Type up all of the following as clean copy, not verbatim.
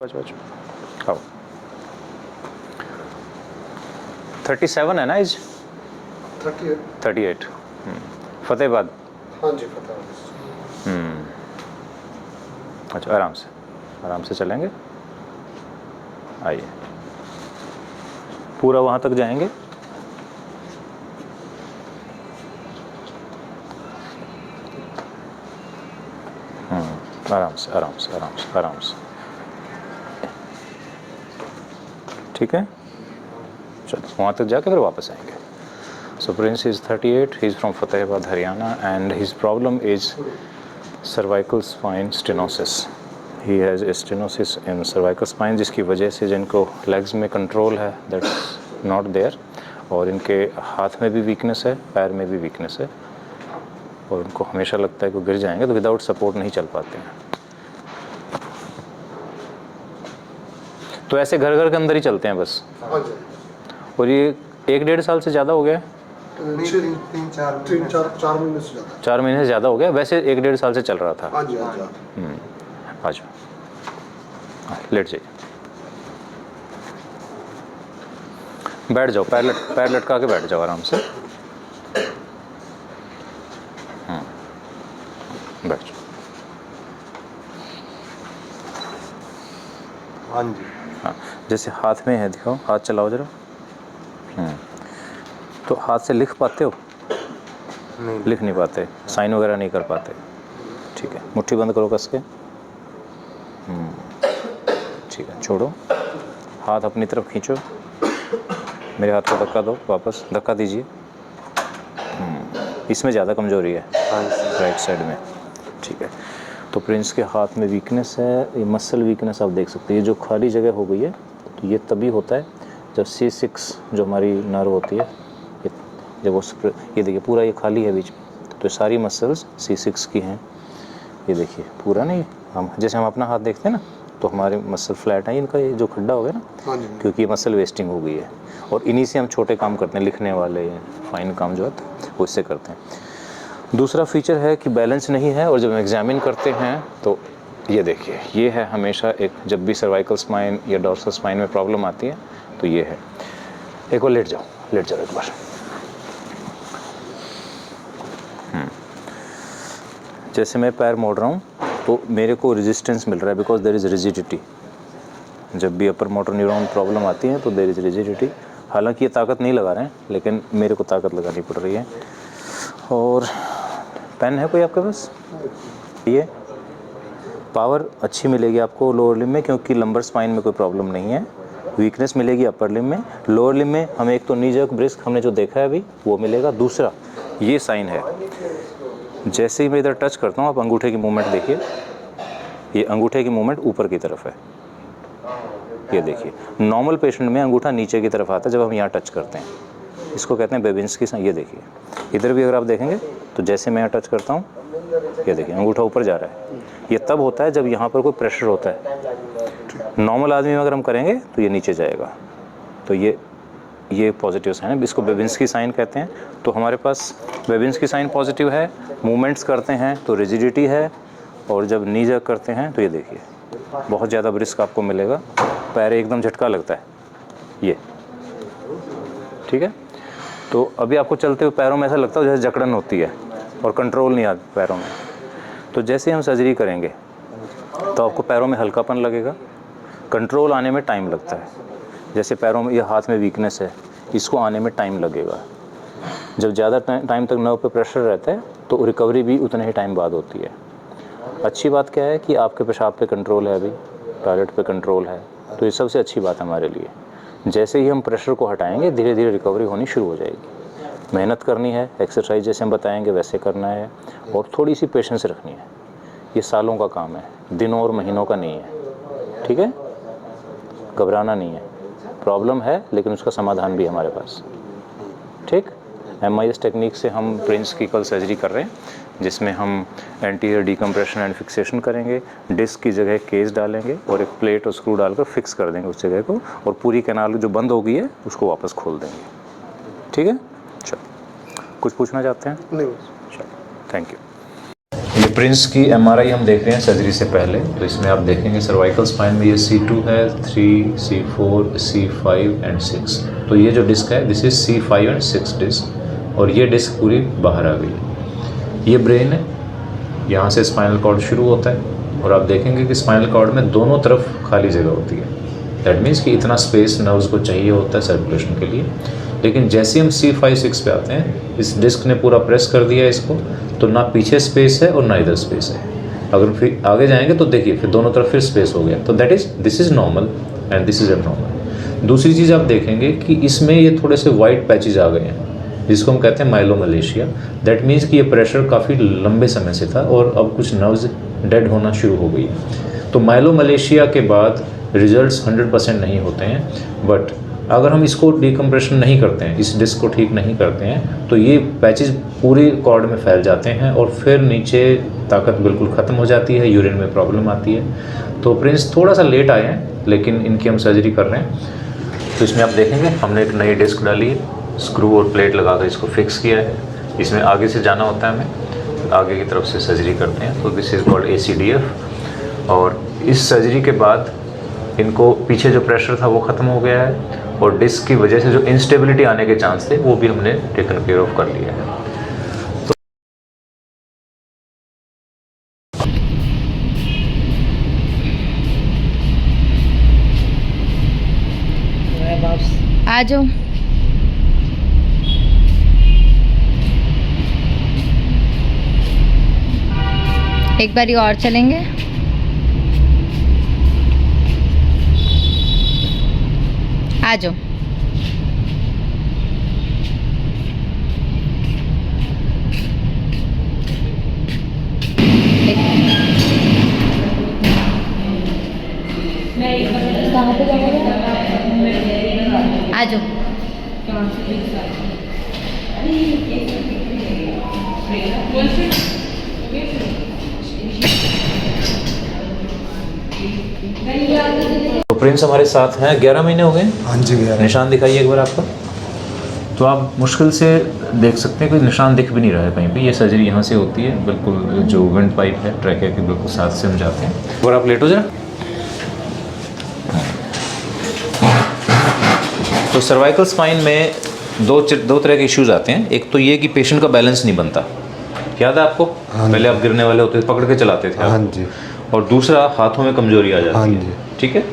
बच आओ। 37 है ना एज? 38। फतेहाबाद। हाँ जी फतेहाबाद। अच्छा, आराम से चलेंगे। आइए, पूरा वहाँ तक जाएंगे। आराम से। ठीक है, चलो वहाँ तक जाके फिर वापस आएंगे। So Prince is 38, he is from Fatehpur, Haryana, and his problem is cervical spine stenosis. He has a stenosis in cervical spine, जिसकी वजह से जिनको legs में control है that's not there, और इनके हाथ में भी वीकनेस है, पैर में भी वीकनेस है, और उनको हमेशा लगता है कि गिर जाएंगे तो विदाउट सपोर्ट नहीं चल पाते हैं। तो ऐसे घर घर के अंदर ही चलते हैं बस। और ये 1-1.5 साल से ज़्यादा हो गया है? 4 महीने से ज़्यादा। 4 महीने से ज़्यादा हो गया। वैसे 1-1.5 साल से चल रहा था। हाँ जी हाँ जी। आ जाओ, लेट जाइए, बैठ जाओ, पैर लटका के बैठ जाओ आराम से। बैठ जाओ। हाँ जी। हाँ, जैसे हाथ में है, दिखाओ, हाथ चलाओ जरा। तो हाथ से लिख पाते हो? नहीं, लिख नहीं पाते, साइन वगैरह नहीं कर पाते। ठीक है, मुट्ठी बंद करो कस के। ठीक है, छोड़ो, हाथ अपनी तरफ खींचो, मेरे हाथ को धक्का दो, वापस धक्का दीजिए। इसमें ज़्यादा कमजोरी है राइट साइड में। ठीक है, तो प्रिंस के हाथ में वीकनेस है, ये मसल वीकनेस आप देख सकते हैं। ये जो खाली जगह हो गई है, तो ये तभी होता है जब C6 जो हमारी नर्व होती है, जब वो ये देखिए पूरा ये खाली है बीच में, तो सारी मसल्स C6 की हैं। ये देखिए पूरा नहीं, हम जैसे हम अपना हाथ देखते हैं ना, तो हमारे मसल फ्लैट है, इनका ये जो खड्डा हो गया ना, क्योंकि ये मसल वेस्टिंग हो गई है, और इन्हीं से हम छोटे काम करते हैं, लिखने वाले फाइन काम जो है वो इससे करते हैं। दूसरा फीचर है कि बैलेंस नहीं है, और जब हम एग्जामिन करते हैं तो ये देखिए, ये है हमेशा एक, जब भी सर्वाइकल स्पाइन या डॉर्सल स्पाइन में प्रॉब्लम आती है तो ये है। एक बार लेट जाओ एक बार। जैसे मैं पैर मोड़ रहा हूँ तो मेरे को रेजिस्टेंस मिल रहा है, बिकॉज देयर इज़ रिजिडिटी। जब भी अपर मोटर न्यूरॉन प्रॉब्लम आती है तो देयर इज़ रिजिडिटी। हालांकि ये ताकत नहीं लगा रहे हैं, लेकिन मेरे को ताकत लगानी पड़ रही है। और पेन है कोई आपके पास? ये पावर अच्छी मिलेगी आपको लोअर लिम्ब में, क्योंकि लंबर स्पाइन में कोई प्रॉब्लम नहीं है। वीकनेस मिलेगी अपर लिम्ब में, लोअर लिम्ब में हमें एक तो नी जर्क ब्रिस्क हमने जो देखा है अभी वो मिलेगा। दूसरा ये साइन है, जैसे ही मैं इधर टच करता हूँ, आप अंगूठे की मूवमेंट देखिए, ये अंगूठे की मूवमेंट ऊपर की तरफ है। ये देखिए, नॉर्मल पेशेंट में अंगूठा नीचे की तरफ आता है जब हम यहाँ टच करते हैं, इसको कहते हैं बेबिंस्की साइन। ये देखिए, इधर भी अगर आप देखेंगे तो जैसे मैं यहाँ टच करता हूँ, ये देखिए अंगूठा ऊपर जा रहा है। ये तब होता है जब यहाँ पर कोई प्रेशर होता है। नॉर्मल आदमी में अगर हम करेंगे तो ये नीचे जाएगा। तो ये पॉजिटिव साइन है, इसको बेबिंस्की साइन कहते हैं। तो हमारे पास बेबिंस्की साइन पॉजिटिव है, मूवमेंट्स करते हैं तो रिजिडिटी है, और जब नी जर्क करते हैं तो ये देखिए बहुत ज़्यादा ब्रिस्क आपको मिलेगा, पैर एकदम झटका लगता है ये। ठीक है, तो अभी आपको चलते हुए पैरों में ऐसा लगता है जैसे जकड़न होती है और कंट्रोल नहीं आता पैरों में। तो जैसे हम सर्जरी करेंगे तो आपको पैरों में हल्कापन लगेगा, कंट्रोल आने में टाइम लगता है। जैसे पैरों में, ये हाथ में वीकनेस है, इसको आने में टाइम लगेगा। जब ज़्यादा टाइम तक नर्व पे प्रेशर रहता है तो रिकवरी भी उतने ही टाइम बाद होती है। अच्छी बात क्या है कि आपके पेशाब पे कंट्रोल है, अभी टॉयलेट पे कंट्रोल है, तो ये सबसे अच्छी बात है हमारे लिए। जैसे ही हम प्रेशर को हटाएंगे धीरे धीरे रिकवरी होनी शुरू हो जाएगी। मेहनत करनी है, एक्सरसाइज जैसे हम बताएंगे वैसे करना है, और थोड़ी सी पेशेंस रखनी है। ये सालों का काम है, दिनों और महीनों का नहीं है। ठीक है, घबराना नहीं है, प्रॉब्लम है लेकिन उसका समाधान भी हमारे पास। ठीक, MIS टेक्निक से हम प्रिंस की कल सर्जरी कर रहे हैं, जिसमें हम एंटीरियर डिकम्प्रेशन एंड फिक्सेशन करेंगे, डिस्क की जगह केस डालेंगे और एक प्लेट और स्क्रू डालकर फिक्स कर देंगे उस जगह को, और पूरी कैनाल जो बंद हो गई है उसको वापस खोल देंगे। ठीक है, चलो कुछ पूछना चाहते हैं? नहीं। चलो, थैंक यू। प्रिंस की एमआरआई हम देख रहे हैं सर्जरी से पहले। तो इसमें आप देखेंगे सर्वाइकल स्पाइन में ये C2 है, 3, C4, C5 एंड 6। तो ये जो डिस्क है this is C5 and 6 disc, और ये डिस्क पूरी बाहर आ गई। ये ब्रेन है, यहाँ से स्पाइनल कॉर्ड शुरू होता है, और आप देखेंगे कि स्पाइनल कॉर्ड में दोनों तरफ खाली जगह होती है। दैट मीन्स कि इतना स्पेस नर्व्स को चाहिए होता है सर्कुलेशन के लिए। लेकिन जैसे हम C5, 6 पे आते हैं, इस डिस्क ने पूरा प्रेस कर दिया इसको, तो ना पीछे स्पेस है और ना इधर स्पेस है। अगर फिर आगे जाएंगे तो देखिए फिर दोनों तरफ फिर स्पेस हो गया। तो that is this is normal and this is abnormal. दूसरी चीज़ आप देखेंगे कि इसमें ये थोड़े से वाइट पैचेज आ गए हैं, जिसको हम कहते हैं माइलोमलेशिया। दैट मीन्स कि ये प्रेशर काफ़ी लंबे समय से था और अब कुछ नर्व्स डेड होना शुरू हो गई। तो माइलोमलेशिया के बाद रिजल्ट्स 100% नहीं होते हैं, बट अगर हम इसको डिकम्प्रेशन नहीं करते हैं, इस डिस्क को ठीक नहीं करते हैं, तो ये पैचेज पूरे कॉर्ड में फैल जाते हैं और फिर नीचे ताकत बिल्कुल ख़त्म हो जाती है, यूरिन में प्रॉब्लम आती है। तो प्रिंस थोड़ा सा लेट आए हैं, लेकिन इनकी हम सर्जरी कर रहे हैं। तो इसमें आप देखेंगे हमने एक नई डिस्क डाली है, स्क्रू और प्लेट लगा कर इसको फिक्स किया है। इसमें आगे से जाना होता है, हमें आगे की तरफ से सर्जरी करते हैं। तो दिस इज़ कॉल्ड ACDF। और इस सर्जरी के बाद इनको पीछे जो प्रेशर था वो ख़त्म हो गया है, और डिस्क की वजह से जो इंस्टेबिलिटी आने के चांस थे वो भी हमने टेकन केयर ऑफ कर लिया है। आ जाओ। एक बारी और चलेंगे। आ जाओ। कहाँ पे जाओगे? आ जाओ। तो प्रिंस हमारे साथ हैं, 11 महीने हो गए। हाँ जी भैया। निशान दिखाइए एक बार आपका। तो आप मुश्किल से देख सकते हैं, कोई निशान दिख भी नहीं रहा है कहीं पे। ये सर्जरी यहाँ से होती है, बिल्कुल जो विंड पाइप है ट्रैकिया के बिल्कुल साथ से हम जाते हैं। और आप लेट हो जाए। तो सर्वाइकल स्पाइन में दो तरह के इश्यूज आते हैं। एक तो ये कि पेशेंट का बैलेंस नहीं बनता, याद है आपको? पहले आप गिरने वाले होते थे, पकड़ के चलाते थे आप। हाँ जी। और दूसरा हाथों में कमजोरी आ जाती हाँ है। जी। ठीक है।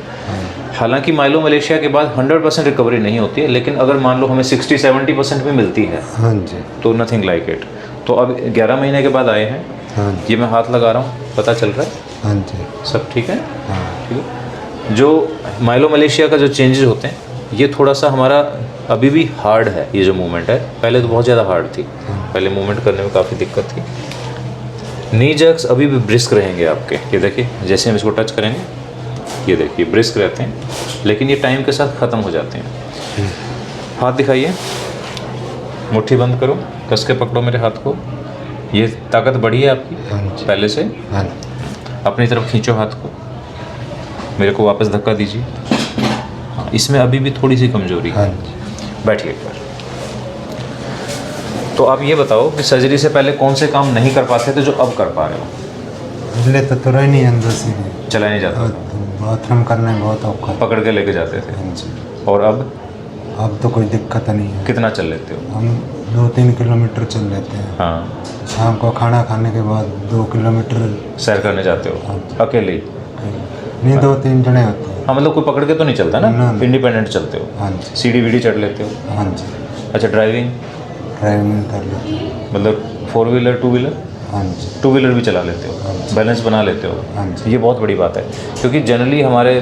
हालांकि माइलोमलेशिया के बाद 100% रिकवरी नहीं होती है, लेकिन अगर मान लो हमें 60-70% भी मिलती है हाँ जी। तो नथिंग लाइक इट। तो अब 11 महीने के बाद आए हैं। हाँ जी। ये मैं हाथ लगा रहा हूँ, पता चल रहा है? हाँ जी। सब ठीक है? हाँ। ठीक है। जो माइलोमलेशिया का जो चेंजेस होते हैं, ये थोड़ा सा हमारा अभी भी हार्ड है। ये जो मूवमेंट है पहले तो बहुत ज़्यादा हार्ड थी, पहले मूवमेंट करने में काफ़ी दिक्कत थी। नी जर्क्स अभी भी ब्रिस्क रहेंगे आपके। ये देखिए जैसे हम इसको टच करेंगे, ये देखिए ब्रिस्क रहते हैं, लेकिन ये टाइम के साथ ख़त्म हो जाते हैं। हाथ दिखाइए, मुट्ठी बंद करो, कस के पकड़ो मेरे हाथ को। ये ताकत बढ़ी है आपकी पहले से। हाँ। अपनी तरफ खींचो हाथ को, मेरे को वापस धक्का दीजिए। हाँ, इसमें अभी भी थोड़ी सी कमजोरी है। बैठिए एक बार। तो आप ये बताओ कि सर्जरी से पहले कौन से काम नहीं कर पाते थे जो अब कर पा रहे हो? पहले तो तुरा ही नहीं अंदर से चला नहीं जाता, बाथरूम करने में बहुत औखा। पकड़ के लेके जाते थे। हाँ जी। और अब तो कोई दिक्कत नहीं है। कितना चल लेते हो? हम 2-3 किलोमीटर चल लेते हैं। हाँ। शाम को खाना खाने के बाद 2 किलोमीटर सैर करने जाते हो? हाँ। अकेले ही? नहीं, 2-3 जने होते हैं। हाँ, मतलब कोई पकड़ के तो नहीं चलता ना? इंडिपेंडेंट चलते हो? हाँ जी। सीढ़ी वीढ़ी चढ़ लेते हो? हाँ जी। अच्छा, ड्राइविंग कर लेते हैं। मतलब 4 व्हीलर 2 व्हीलर? हाँ जी। 2 व्हीलर भी चला लेते हो? हाँ जी। बैलेंस बना लेते हो? हाँ जी। ये बहुत बड़ी बात है, क्योंकि जनरली हमारे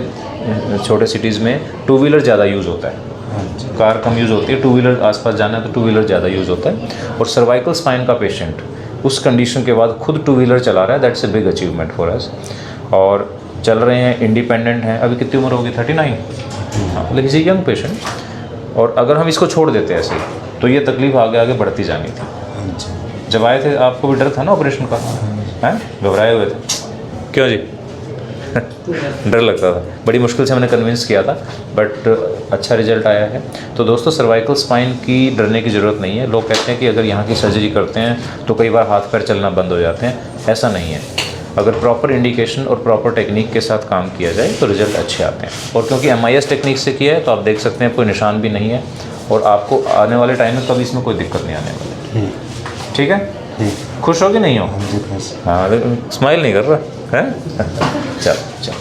छोटे सिटीज़ में 2 व्हीलर ज़्यादा यूज़ होता है, हाँ जी। कार कम यूज़ होती है। 2 व्हीलर आसपास जाना है तो 2 व्हीलर ज़्यादा यूज़ होता है। और सर्वाइकल स्पाइन का पेशेंट उस कंडीशन के बाद खुद 2 व्हीलर चला रहा है, that's a big achievement for us. और चल रहे हैं, इंडिपेंडेंट हैं। अभी कितनी उम्र होगी? 39। हाँ, मतलब इज ए यंग पेशेंट। और अगर हम इसको छोड़ देते ऐसे तो ये तकलीफ आगे आगे बढ़ती जानी थी। हाँ जी। जब आए थे आपको भी डर था ना ऑपरेशन का? हैं, घबराए हुए थे क्यों जी? डर लगता था। बड़ी मुश्किल से मैंने कन्विंस किया था, बट अच्छा रिजल्ट आया है। तो दोस्तों, सर्वाइकल स्पाइन की डरने की ज़रूरत नहीं है। लोग कहते हैं कि अगर यहाँ की सर्जरी करते हैं तो कई बार हाथ पैर चलना बंद हो जाते हैं। ऐसा नहीं है। अगर प्रॉपर इंडिकेशन और प्रॉपर टेक्निक के साथ काम किया जाए तो रिज़ल्ट अच्छे आते हैं। और क्योंकि MIS टेक्निक से किया है तो आप देख सकते हैं कोई निशान भी नहीं है, और आपको आने वाले टाइम में कभी इसमें कोई दिक्कत नहीं आने वाली। ठीक है, खुश हो कि नहीं हो? हाँ जी, बस। हाँ, स्माइल नहीं कर रहा है। चलो चलो।